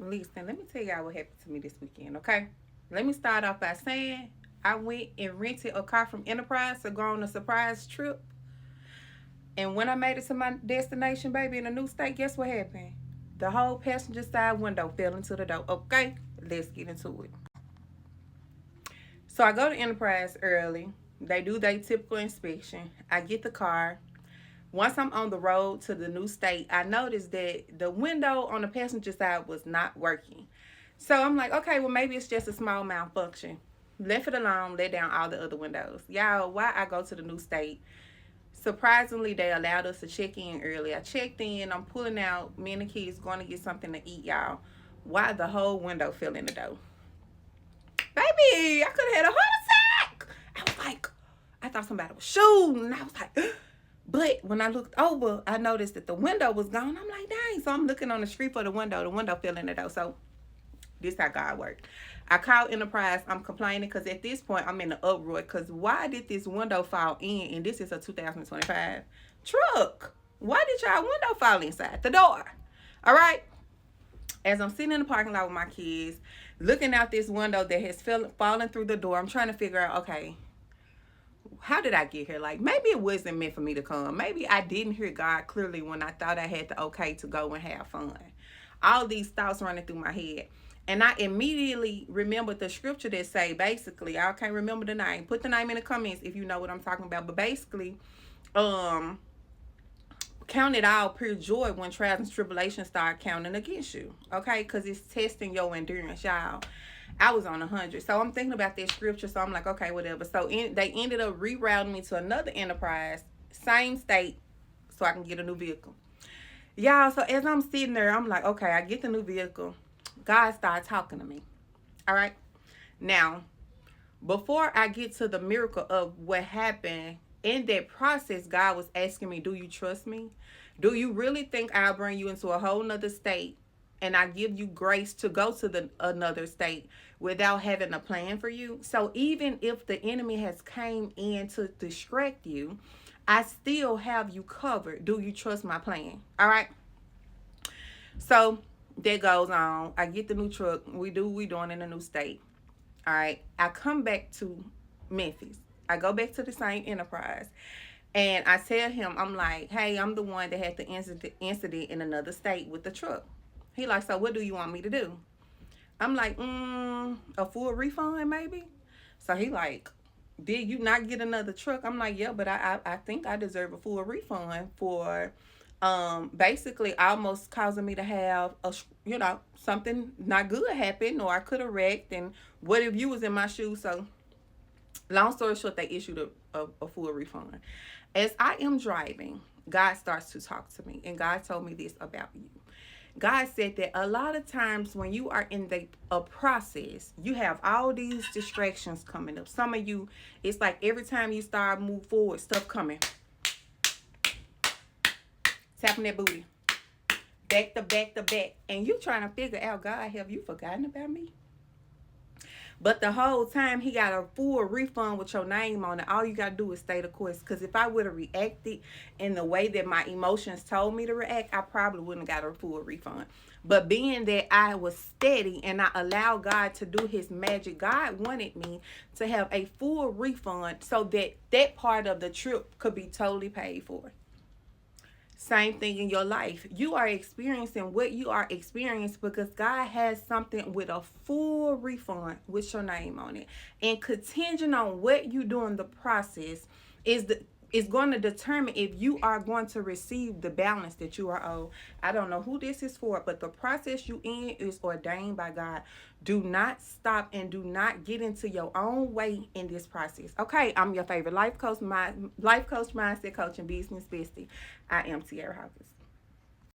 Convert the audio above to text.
Listen, let me tell y'all what happened to me this weekend, okay? Let me start off by saying I went and rented a car from Enterprise to go on a surprise trip. And when I made it to my destination, baby, in a new state, guess what happened? The whole passenger side window fell into the door. Okay, let's get into it. So I go to Enterprise early. They do their typical inspection. I get the car. Once I'm on the road to the new state, I noticed that the window on the passenger side was not working. So I'm like, okay, well, maybe it's just a small malfunction. Left it alone, let down all the other windows. Y'all, why I go to the new state? Surprisingly, they allowed us to check in early. I checked in, I'm pulling out, me and the kids going to get something to eat, y'all. Why the whole window fell in the door? Baby, I could have had a heart attack. I was like, I thought somebody was shooting. And I was like, but when I looked over, I noticed that the window was gone. I'm like, dang. So I'm looking on the street for the window. The window fell in the door. So this how God worked. I called Enterprise. I'm complaining because at this point, I'm in the uproar. Because why did this window fall in? And this is a 2025 truck. Why did y'all window fall inside the door? All right. As I'm sitting in the parking lot with my kids, looking out this window that has fallen through the door, I'm trying to figure out, okay, how did I get here? Like, maybe it wasn't meant for me to come. Maybe I didn't hear God clearly when I thought I had the okay to go and have fun. All these thoughts running through my head. And I immediately remembered the scripture that say, basically, I can't remember the name. Put the name in the comments if you know what I'm talking about. But basically, count it all pure joy when trials and tribulations start counting against you. Okay? Because it's testing your endurance, y'all. I was on 100. So I'm thinking about that scripture. So I'm like, okay, whatever. So they ended up rerouting me to another Enterprise, same state, so I can get a new vehicle. Y'all, so as I'm sitting there, I'm like, okay, I get the new vehicle. God started talking to me. All right. Now, before I get to the miracle of what happened, in that process, God was asking me, do you trust me? Do you really think I'll bring you into a whole nother state and I give you grace to go to another state without having a plan for you? So even if the enemy has came in to distract you, I still have you covered. Do you trust my plan? All right. So that goes on. I get the new truck. We doing in a new state. All right. I come back to Memphis. I go back to the same Enterprise. And I tell him, I'm like, hey, I'm the one that had the incident in another state with the truck. He like, so what do you want me to do? I'm like, a full refund maybe? So he like, did you not get another truck? I'm like, yeah, but I think I deserve a full refund for basically almost causing me to have something not good happen, or I could have wrecked, and what if you was in my shoes? So long story short, they issued a full refund. As I am driving, God starts to talk to me, and God told me this about you. God said that a lot of times when you are in a process, you have all these distractions coming up. Some of you, it's like every time you start move forward, stuff coming. Tapping that booty. Back to back to back. And you trying to figure out, God, have you forgotten about me? But the whole time, he got a full refund with your name on it. All you got to do is stay the course. Because if I would have reacted in the way that my emotions told me to react, I probably wouldn't have got a full refund. But being that I was steady and I allowed God to do his magic, God wanted me to have a full refund so that that part of the trip could be totally paid for. Same thing in your life. You are experiencing what you are experiencing because God has something with a full refund with your name on it. And contingent on what you do in the process is going to determine if you are going to receive the balance that you are owed. I don't know who this is for, but the process you in is ordained by God. Do not stop and do not get into your own way in this process. Okay, I'm your favorite life coach, mindset coach, and business bestie. I am Tierra Hawkins.